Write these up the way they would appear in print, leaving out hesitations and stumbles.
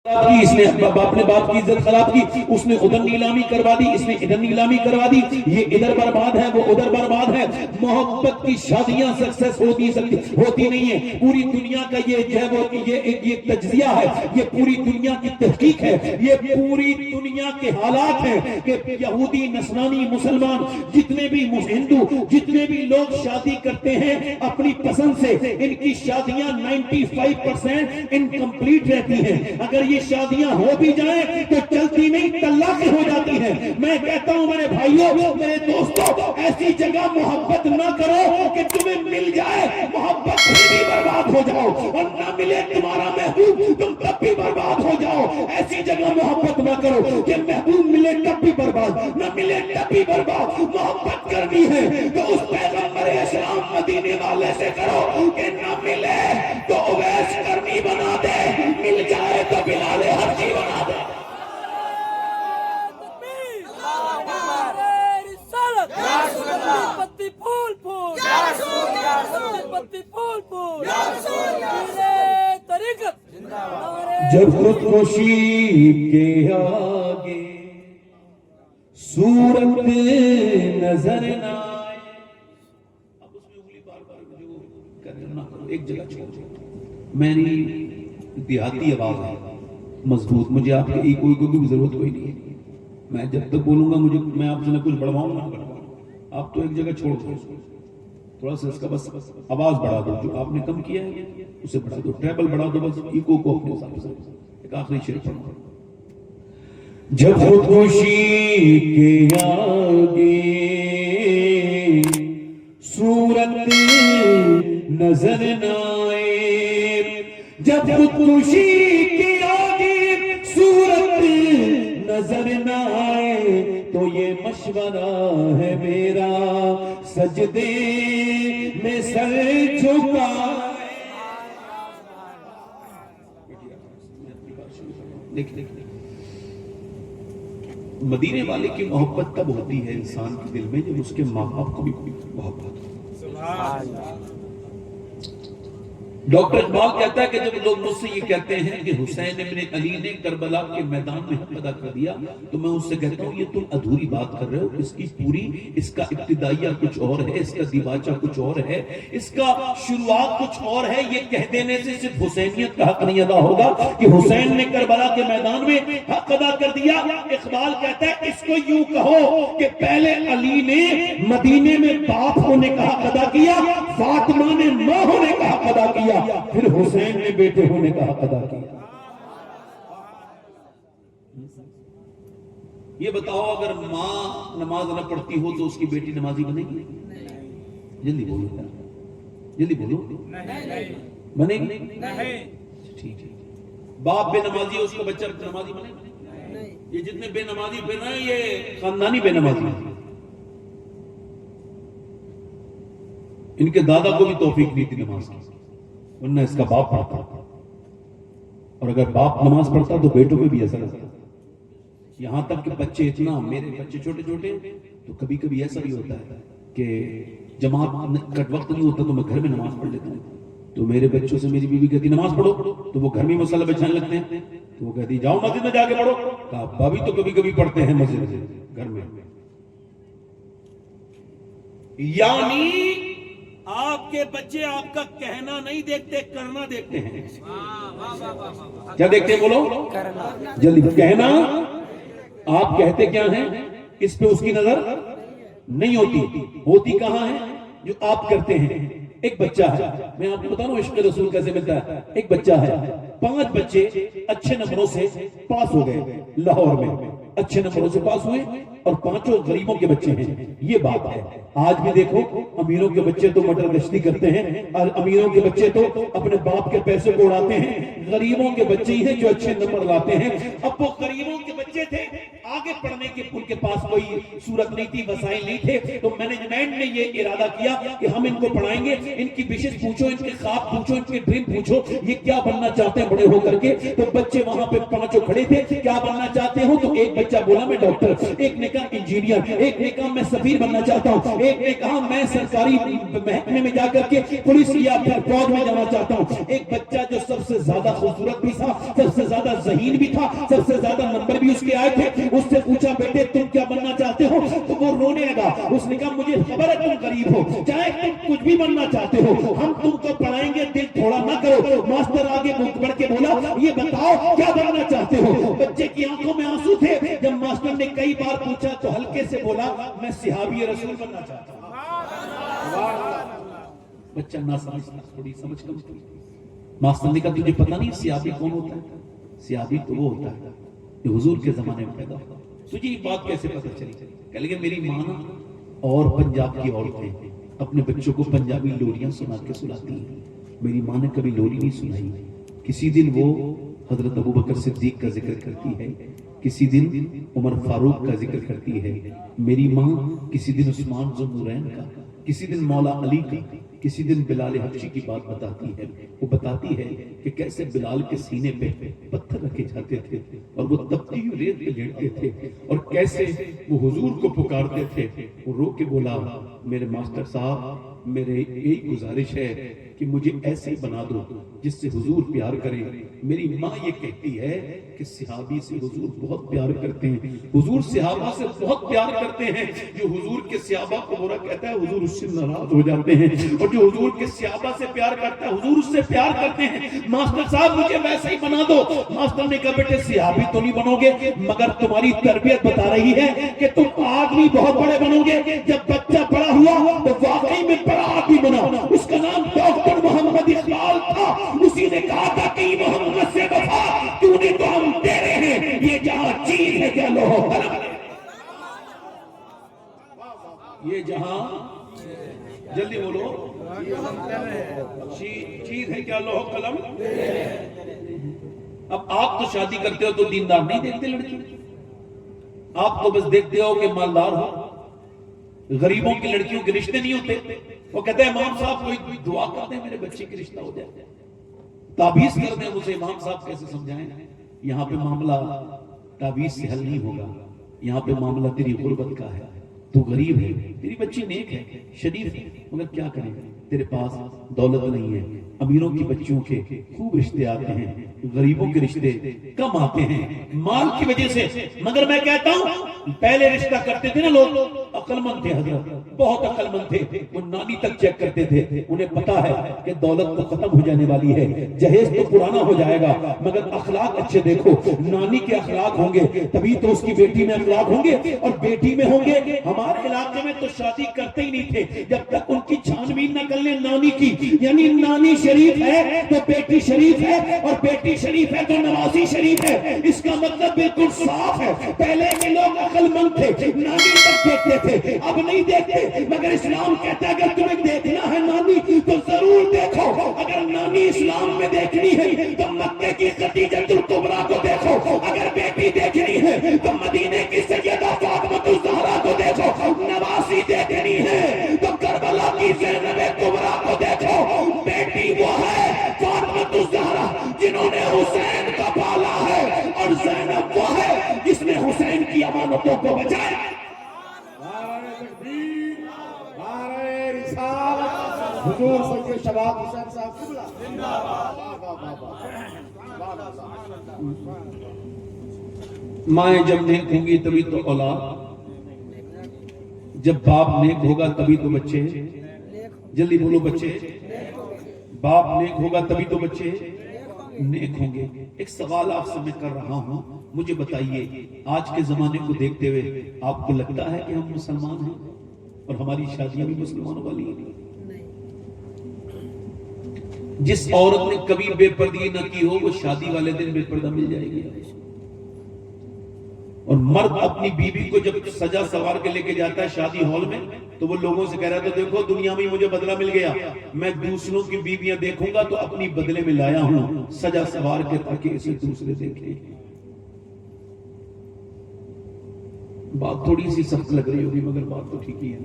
کی، اس نے اپنے باپ کی عزت خراب کی، اس نے ادھر نیلامی کروا دی، اس نے ادھر نیلامی کروا دی، یہ ادھر برباد ہے وہ ادھر برباد ہے۔ محبت کی شادیاں سکسس ہوتی نہیں ہے۔ پوری دنیا کا یہ جو ہے وہ یہ تجزیہ ہے، یہ پوری دنیا کی تحقیق ہے، یہ پوری دنیا کے حالات ہیں کہ یہودی، نصرانی، مسلمان، جتنے بھی ہندو، جتنے بھی لوگ شادی کرتے ہیں اپنی پسند سے، ان کی شادیاں 95% انکمپلیٹ رہتی ہیں۔ اگر یہ شادیاں ہو بھی جائیں تو چلتی نہیں، طلاقیں ہو جاتی ہیں۔ میں کہتا ہوں میرے بھائیوں، میرے دوستوں، ایسی جگہ محبت نہ کرو کہ تمہیں مل جائے محبت پھر بھی برباد ہو جاؤ، اور نہ ملے تمہارا محبوب تم تب بھی برباد ہو جاؤ۔ ایسی جگہ محبت نہ کرو کہ محبوب ملے تب بھی برباد، نہ ملے تب بھی برباد۔ محبت کرنی ہے تو اس پیغمبر اسلام مدینے والے سے کرو کہ نہ ملے تو اویس کرنی بنا دے، مل جائے تو بلال حبشی بنا دے۔ جب خودکشی کے آگے صورت نظر نہ آئے، اب اس میں انگلی بار بار جو کرنا کرو، ایک جگہ چھوڑ۔ میری دیہاتی آواز ہے مضبوط، مجھے آپ کے کوئی بھی ضرورت کوئی نہیں ہے۔ میں جب تک بولوں گا میں آپ سے نہ کچھ بڑھواؤں نہ بڑھواؤں، آپ تو ایک جگہ چھوڑ دو، تھوڑا سا اس کا بس آواز بڑھا دو، جو آپ نے کم کیا ہے اسے بڑھا دو، ٹریبل بڑھا دو، بس ایکو کو اپنے حساب سے۔ ایک آخری شعر پڑھوں۔ جب خودکشی کے آگے صورت نظر نہ آئے، جب خودکشی کے آگے صورت نظر نہ آئے، تو یہ مشورہ ہے میرا سجدے میں سر جھکائے۔ مدینے والے کی محبت تب ہوتی ہے انسان کے دل میں جب اس کے ماں باپ کو بھی محبت ہو۔ ڈاکٹر اقبال کہتا ہے کہ جب لوگ مجھ سے یہ کہتے ہیں کہ حسین ابن علی نے کربلا کے میدان میں حق ادا کر دیا، تو میں اس سے کہتا ہوں یہ تم ادھوری بات کر رہے ہو، اس کی پوری، اس کا ابتدائیہ کچھ اور ہے، اس کا دیباچہ کچھ اور ہے، اس کا شروعات کچھ اور ہے۔ یہ کہہ دینے سے صرف حسینیت کا حق نہیں ادا ہوگا کہ حسین نے کربلا کے میدان میں حق ادا کر دیا۔ اقبال کہتا ہے اس کو یوں کہو کہ پہلے علی نے مدینے میں باپ ہونے کا حق ادا کیا، فاطمہ نے ماں ہونے کا حق ادا کیا، پھر حسین نے بیٹے ہونے کا حق ادا کیا۔ یہ بتاؤ اگر ماں نماز نہ پڑھتی ہو تو اس کی بیٹی نمازی بنے گی؟ جلدی بولو، جلدی بولو، بنے گی؟ ٹھیک ہے۔ باپ بے نمازی ہے، اس کو بچہ نمازی بنے گا؟ یہ جتنے بے نمازی بے نا یہ خاندانی بے نمازی ہیں۔ ان کے دادا کو بھی توفیق نہیں تھی نماز کی، ورنہ اس کا باپ پڑھتا، اور اگر باپ نماز پڑھتا تو بیٹوں پہ بھی اثر ہوتا۔ یہاں تک کہ بچے اتنا، میرے بچے چھوٹے چھوٹے تو کبھی کبھی ایسا بھی ہوتا ہے کہ جماعت کا وقت نہیں ہوتا تو میں گھر میں نماز پڑھ لیتا ہوں، تو میرے بچوں سے میری بیوی کہتی نماز پڑھو، تو وہ گھر میں مسئلہ بچانے لگتے ہیں، تو وہ کہتی جاؤ مسجد میں جا کے پڑھو، کہا ابا بھی تو کبھی کبھی پڑھتے ہیں مسجد میں گھر میں۔ یعنی آپ کے بچے آپ کا کہنا نہیں دیکھتے، کرنا دیکھتے ہیں۔ کیا دیکھتے ہیں بولو؟ جلدی کہنا۔ آپ کہتے کیا ہیں اس پہ اس کی نظر نہیں ہوتی، ہوتی کہاں ہے؟ جو آپ کرتے ہیں۔ ایک بچہ ہے، میں آپ کو بتا رہا ہوں عشق رسول کیسے ملتا ہے۔ ایک بچہ ہے، 5 بچے اچھے نمبروں سے پاس ہو گئے لاہور میں، اچھے نمبروں سے پاس ہوئے، اور 5 غریبوں کے بچے ہیں۔ یہ بات ہے آج بھی دیکھو، امیروں کے بچے تو مٹر گشتی کرتے ہیں، اور امیروں کے بچے تو اپنے باپ کے پیسے کو اڑاتے ہیں، غریبوں کے بچے ہی ہیں جو اچھے نمبر لاتے ہیں۔ اب وہ غریبوں کے بچے تھے، آگے پڑھنے کے ان کے پاس کوئی صورت نہیں تھی، وسائل نہیں تھے، تو مینجمنٹ نے یہ ارادہ کیا کہ ہم ان کو پڑھائیں گے، ان کی وشز پوچھو، ان کے خواب پوچھو، ان کے ڈریم پوچھو، یہ کیا بننا چاہتے ہیں بڑے ہو کر کے۔ تو بچے وہاں پہ 5 کھڑے تھے، کیا بننا چاہتے ہو؟ تو ایک بچہ بولا میں ڈاکٹر، ایک نے کہا انجینئر، ایک نے کہا میں سفیر بننا چاہتا ہوں، ایک نے کہا میں سرکاری محکمے میں جا کر کے پولیس یا پھر فوج میں جانا چاہتا ہوں۔ ایک بچہ جو سب سے زیادہ خوبصورت بھی تھا، سب سے زیادہ ذہین بھی تھا، سب سے زیادہ نمبر بھی اس کے آئے تھے، اس سے پوچھا بیٹے تم کیا بننا چاہتے ہو؟ تو وہ رونے لگا۔ اس نے کہا مجھے خبر ہے تم غریب ہو، چاہے تم کچھ بھی بننا چاہتے ہو، ہم تم کو پڑھائیں گے، دل تھوڑا نہ کرو۔ ماسٹر آگے بڑھ کے بولا یہ بتاؤ کیا بننا چاہتے ہو؟ بچے کی آنکھوں میں آنسو تھے۔ جب ماسٹر نے کئی بار پوچھا تو ہلکے سے بولا میں صحابی رسول بننا چاہتا ہوں۔ بچہ نہ سمجھتا، تھوڑی سمجھ کم تھی۔ ماسٹر نے کہا تجھے پتہ نہیں صحابی کون ہوتا ہے؟ صحابی تو وہ ہوتا ہے جو حضور کے زمانے میں پیدا ہوا۔ تجھے یہ بات کیسے پتہ چلی؟ کہہ لگے میری ماں اور پنجاب کی عورتیں اپنے بچوں کو پنجابی لوریاں سنا کے سلاتی ہیں۔ میری ماں نے کبھی لوری نہیں سنائی۔ کسی دن وہ حضرت ابوبکر صدیق کا ذکر کرتی ہے، کسی دن عمر فاروق کا ذکر کرتی ہے۔ میری ماں کسی دن عثمان ذو النورین کا، کسی دن مولا علی کا، کسی دن بلال حبشی کی بات بتاتی ہے۔ وہ بتاتی ہے کہ کیسے بلال کے سینے پہ پتھر رکھے جاتے تھے اور وہ تپتی ہوئی ریت پہ لیٹتے تھے، اور کیسے وہ حضور کو پکارتے تھے۔ وہ رو کے بولا میرے ماسٹر صاحب میرے یہی گزارش ہے کہ مجھے ایسے بنا دو جس سے حضور پیار کریں۔ میری ماں یہ کہتی ہے کہ صحابی سے حضور بہت پیار کرتے ہیں، حضور صحابہ سے بہت پیار کرتے ہیں۔ جو حضور کے صحابہ کو برا کہتا ہے حضور اس سے ناراض ہو جاتے ہیں، اور جو حضور کے صحابہ سے پیار کرتا ہے حضور اس سے پیار کرتے ہیں۔ ماسٹر صاحب مجھے ویسے ہی بنا دو۔ ماسٹر نے کہا بیٹے صحابی تو نہیں بنو گے، مگر تمہاری تربیت بتا رہی ہے کہ تم آدمی بہت بڑے بنو گے۔ جب بچہ بڑا ہوا تو واقعی میں بڑا آدمی بنا۔ اس کا نام ڈاکٹر محمد اقبال تھا۔ اسی نے کہا تھا کہ محمد سے وفا کیوں نہیں تو ہم تیرے ہیں، یہ جہاں چیز ہے کیا لوہ قلم ہے، یہ جہاں جلدی بولو چیز ہے کیا لوہ قلم۔ اب آپ تو شادی کرتے ہو تو دیندار نہیں دیکھتے لڑکی، آپ تو بس دیکھتے ہو کہ مالدار ہو۔ غریبوں کی لڑکیوں کے رشتے نہیں ہوتے۔ وہ کہتے ہیں امام صاحب کوئی دعا کر دیں میرے بچے کی رشتہ ہو جائے، تعویذ کر دیں اسے۔ امام صاحب کیسے سمجھائیں؟ یہاں پہ معاملہ تعویذ سے حل نہیں ہوگا، یہاں پہ معاملہ تیری غربت کا ہے۔ تو غریب ہے، تیری بچی نیک ہے، شریف ہے، مگر کیا کریں تیرے پاس دولت نہیں ہے۔ امیروں کی بچیوں کے خوب رشتے آتے ہیں، غریبوں کے رشتے کم آتے ہیں مال کی وجہ سے۔ مگر میں کہتا ہوں پہلے رشتہ کرتے تھے نا لوگ، عقل مند تھے حضرت، بہت عقل مند تھے۔ وہ نانی تک چیک کرتے تھے، انہیں پتا ہے کہ دولت تو ختم ہو جانے والی ہے، جہیز تو پرانا ہو جائے گا، مگر اخلاق اچھے دیکھو۔ نانی کے اخلاق ہوں گے تبھی تو اس کی بیٹی میں اخلاق ہوں گے، اور بیٹی میں ہوں گے۔ ہمارے علاقے میں تو شادی کرتے ہی نہیں تھے جب تک ان کی چھان بین نہ کر لیں نانی کی، یعنی نانی شریف ہے تو بیٹی شریف ہے، اور بیٹی شریف ہے تو نوازی شریف ہے۔ اس کا مطلب بالکل صاف ہے۔ پہلے کے لوگ عقل مند تھے، نانی تک دیکھتے تھے، اب نہیں دیکھتے۔ مگر اسلام کہتا ہے اگر تمہیں دیکھنا ہے نانی تو ضرور دیکھو۔ اگر نانی اسلام میں دیکھنی ہے تو مکے کی خدیجہ الکبریٰ کو دیکھو، اگر بیٹی دیکھنی ہے تو مدینے کی سیدہ فاطمہ الزہرا کو دیکھو، نواسی دیکھنی ہے تو کربلا کی زینب کبریٰ کو دیکھو۔ بیٹی وہ ہے فاطمہ الزہرا جنہوں نے حسین کا پالا ہے، اور زینب وہ ہے جس نے حسین کی امانتوں کو بچایا۔ حضور سید شباب حسین صاحب مائیں جب نیک ہوں گی تبھی تو اولاد، جب باپ نیک ہوگا تبھی تو بچے، جلدی بولو بچے، باپ نیک ہوگا تبھی تو بچے نیک ہوں گے۔ ایک سوال آپ سے میں کر رہا ہوں، مجھے بتائیے آج کے زمانے کو دیکھتے ہوئے آپ کو لگتا ہے کہ ہم مسلمان ہیں اور ہماری شادیاں بھی مسلمانوں والی ہیں؟ جس عورت نے کبھی بے پردگی نہ کی ہو وہ شادی والے دن بے پردہ مل جائے گی۔ اور مرد اپنی بیوی کو جب سجا سوار کے لے کے جاتا ہے شادی ہال میں تو وہ لوگوں سے کہہ رہا ہے تو دیکھو دنیا میں مجھے بدلہ مل گیا، میں دوسروں کی بیویاں دیکھوں گا تو اپنی بدلے میں لایا ہوں سجا سوار کے تاکہ اسے دوسرے دیکھیں۔ بات تھوڑی سی سخت لگ رہی ہوگی مگر بات تو ٹھیک ہی ہے۔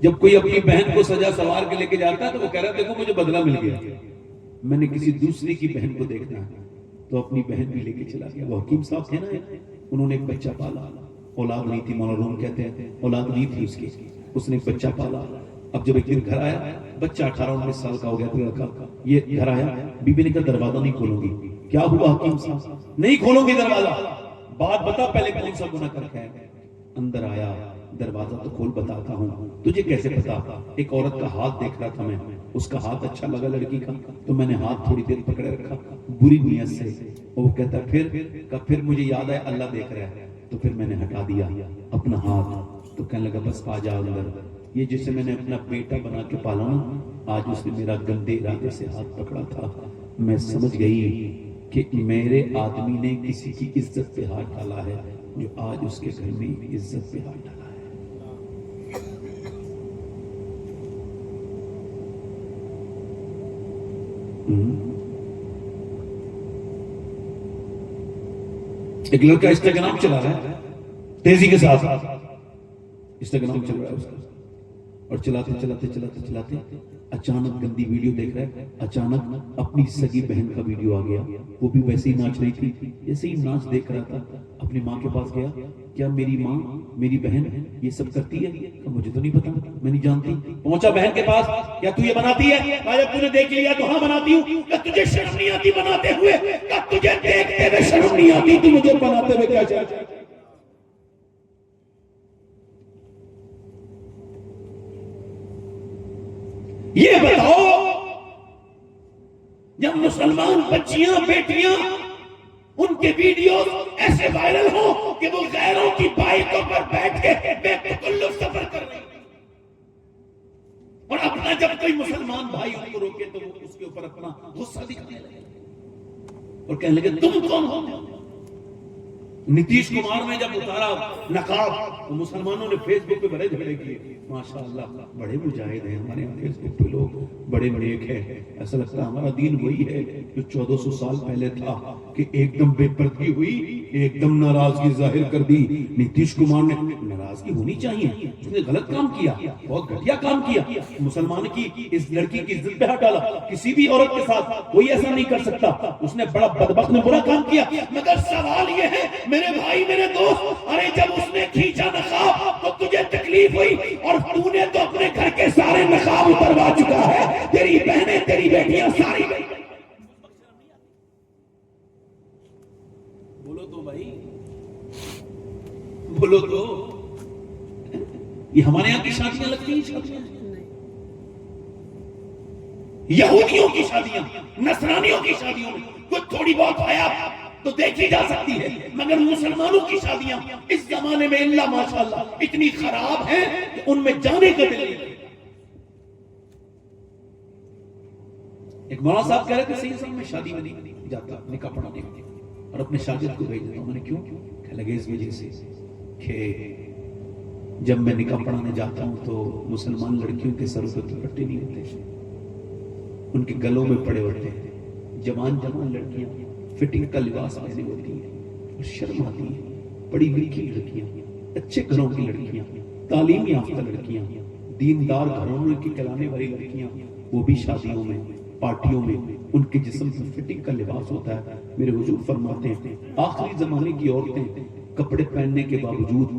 جب کوئی اپنی بہن کو سجا سوار کے لے کے جاتا ہے تو وہ کہہ رہا ہے دیکھو مجھے بدلہ مل گیا، میں نے کسی دوسری کی بہن کو دیکھنا ہے تو اپنی بہن بھی لے کے چلا گیا. وہ حکیم صاحب تھے نا, انہوں نے ایک بچہ پالا, اولاد نہیں تھی, مولانا روم کہتے ہیں اولاد نہیں تھی اس کی, اس نے ایک بچہ پالا. اب جب ایک دن گھر آیا, بچہ 18-19 سال کا ہو گیا تھا, یہ گھر آیا, بی بی نے کہا دروازہ نہیں کھولوں گی. کیا ہوا حکیم صاحب؟ نہیں کھولوں گی دروازہ. بات بتا پہلے کون سا گناہ کر کے ہے. اندر آیا, دروازہ تو کھول بتاتا ہوں. تجھے کیسے پتا؟ ایک عورت کا ہاتھ دیکھ رہا تھا میں, اس کا ہاتھ اچھا لگا لڑکی کا, تو میں نے ہاتھ تھوڑی دیر پکڑے رکھا بری نیت سے. وہ کہتا پھر مجھے یاد ہے اللہ دیکھ رہا ہے, تو پھر میں نے ہٹا دیا اپنا ہاتھ. تو کہنے لگا بس آ جا اندر. یہ جسے میں نے اپنا بیٹا بنا کے پالا نا, آج اس نے میرا گندے ارادے سے ہاتھ پکڑا تھا. میں سمجھ گئی کہ میرے آدمی نے کسی کی عزت پہ ہاتھ ڈالا ہے, جو آج اس کے گھر میں عزت پہ ہاتھ ڈالا ہے. ایک لڑکا انسٹاگرام چلا رہا ہے تیزی کے ساتھ, انسٹاگرام چل رہا ہے اس کا, اور چلاتے اچانک گندی ویڈیو دیکھ رہا ہے. اچانک اپنی سگی بہن کا ویڈیو آ گیا, وہ بھی ویسے ہی ناچ رہی تھی. جیسے ہی ناچ دیکھ رہا تھا, اپنی ماں کے پاس گیا, کیا میری ماں میری بہن یہ سب کرتی ہے؟ مجھے تو نہیں پتا, میں نہیں جانتی. پہنچا بہن کے پاس, کیا تو یہ بناتی ہے؟ جب تو نے دیکھ لیا تو ہاں بناتی ہوں. کیا تجھے شرم نہیں آتی بناتے ہوئے؟ کیا تجھے دیکھتے ہوئے شرم نہیں آتی؟ تو مجھے بناتے ہوئے کیا چاہتا ہے؟ یہ بتاؤ, جب مسلمان بچیاں بیٹیاں ان کے ویڈیوز ایسے وائرل ہوں کہ وہ غیروں کی بائکوں پر بیٹھ کے بے تکلف سفر کر رہی ہیں, اور اپنا جب کوئی مسلمان بھائی ان کو روکے تو وہ اس کے اوپر اپنا غصہ دکھانے لگے اور کہنے لگے تم کون ہو؟ نتیش کمار نے جب اتارا نقاب تو مسلمانوں نے فیس بک پہ بڑے جھگڑے کیے. ماشاءاللہ بڑے مجاہد ہیں ہمارے یہاں فیس بک پہ لوگ, بڑے نیک ہیں. ایسا لگتا ہے ہمارا دین وہی ہے جو 1400 سال پہلے تھا کہ ایک دم بے پردگی ہوئی, ایک دم ناراضگی ظاہر کر دی. نتیش کمار نے ناراضگی ہونی چاہیے, اس نے غلط کام کیا, بہت گھٹیا کام کیا. مسلمان کی اس لڑکی کی عزت پہ ہاتھ ڈالا. کسی بھی عورت کے ساتھ کوئی ایسا نہیں کر سکتا. اس نے بڑا بدبخت نے برا کام کیا. مگر سوال یہ ہے میرے بھائی میرے دوست, ارے جب اس نے کھینچا نقاب تو تجھے تکلیف ہوئی, اور تو نے تو اپنے گھر کے سارے نقاب اتروا چکا ہے. تیری بہنیں تیری بیٹیاں ساری گئی. بولو تو بھائی, بولو تو. یہ ہمارے یہاں کی شادیاں لگتی ہیں, شادیاں یہودیوں کی شادیاں, نصرانیوں کی شادیوں میں کچھ تھوڑی بہت حیا تو دیکھی جا سکتی ہے, مگر مسلمانوں کی شادیاں اس زمانے میں اللہ ماشاءاللہ اتنی خراب ہیں کہ ان میں جانے کا دل نہیں. ایک مولانا صاحب کہہ رہے تھے سید صاحب میں شادی میں نہیں جاتا نکاح پڑھانے کے لیے, اور اپنے شاگرد کو بھیج دیتا ہوں. میں نے کیوں؟ کہنے لگے اس وجہ سے کہ جب میں نکاح پڑھانے جاتا ہوں تو مسلمان لڑکیوں کے سروں پہ دوپٹے نہیں ہوتے, ان کے گلوں میں پڑے ہوتے ہیں. جوان لڑکیاں فٹنگ کا لباس پہنے ہوتی ہیں اور شرم آتی ہے. پڑھی لکھی لڑکیاں, اچھے گھروں کی لڑکیاں, تعلیم یافتہ لڑکیاں, دیندار گھروں کی کلانے والی لڑکیاں, وہ بھی شادیوں میں پارٹیوں میں ان کے جسم پر فٹنگ کا لباس ہوتا ہے. میرے حضور فرماتے ہیں آخری زمانے کی عورتیں کپڑے پہننے کے باوجود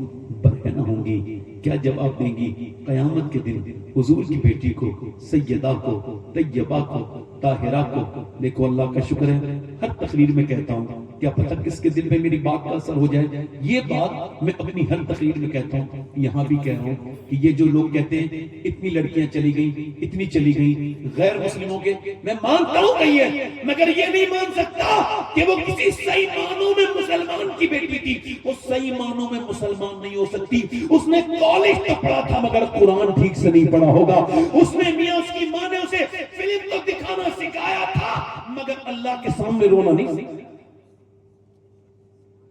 برہنہ ہوں گی. کیا جواب دیں گی قیامت کے دن حضور کی بیٹی کو, سیدہ کو, طیبہ کو, طاہرہ کو؟ دیکھو اللہ کا شکر ہے ہر تقریر میں کہتا ہوں, کیا پتہ کس کے دل میں میری بات کا اثر ہو جائے. یہ بات میں اپنی ہر تقریر میں کہتا ہوں, یہاں بھی کہہ رہا ہوں کہ یہ جو لوگ کہتے ہیں اتنی لڑکیاں چلی گئیں, اتنی چلی گئیں غیر مسلموں کے, میں مانتا ہوں کہ یہ, مگر یہ نہیں مان سکتا کہ وہ کسی صحیح معنوں میں مسلمان کی بیٹی تھی. وہ صحیح معنوں میں مسلمان نہیں ہو سکتی. اس نے کالج تو پڑھا تھا مگر قرآن ٹھیک سے نہیں پڑھا ہوگا. اس نے میاں اس کی ماں نے اسے فلم تو دکھانا سکھایا تھا مگر اللہ کے سامنے رونا نہیں سکھایا,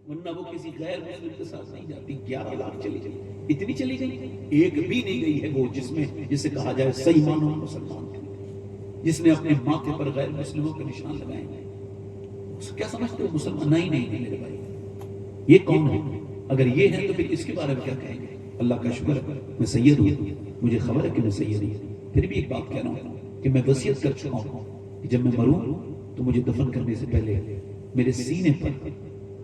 ورنہ وہ کسی غیر مسلم کے ساتھ نہیں جاتی. 11 لاکھ چلی گئی, اتنی چلی گئی, ایک بھی نہیں گئی ہے وہ جس میں جسے کہا جائے صحیح معنوں میں مسلمان, جس نے اپنے ماتھے پر غیر مسلموں کے نشان لگائے ہیں. کیا سمجھتے ہو مسلمان؟ نہیں میرے بھائی, یہ کون ہے؟ اگر یہ ہے تو پھر اس کے بارے میں کیا کہیں گے؟ اللہ کا شکر ہے میں سید ہوں, مجھے خبر ہے کہ میں سید ہوں. پھر بھی ایک بات کہہ رہا ہوں کہ میں وصیت کر چکا ہوں کہ جب میں مروں تو مجھے دفن کرنے سے پہلے میرے سینے پر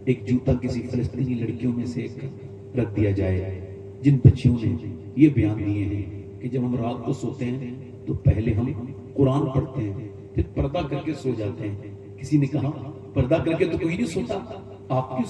ایک جوتا کسی فلسطینی لڑکیوں میں سے ایک رکھ دیا جائے، جن بچیوں نے یہ بیان دیے ہیں کہ جب ہم رات کو سوتے ہیں تو پہلے ہم قرآن پڑھتے ہیں، پھر پردہ کر کے سو جاتے ہیں۔ کسی نے کہا پردہ کر کے تو کوئی نہیں سوتا، آپ کیوں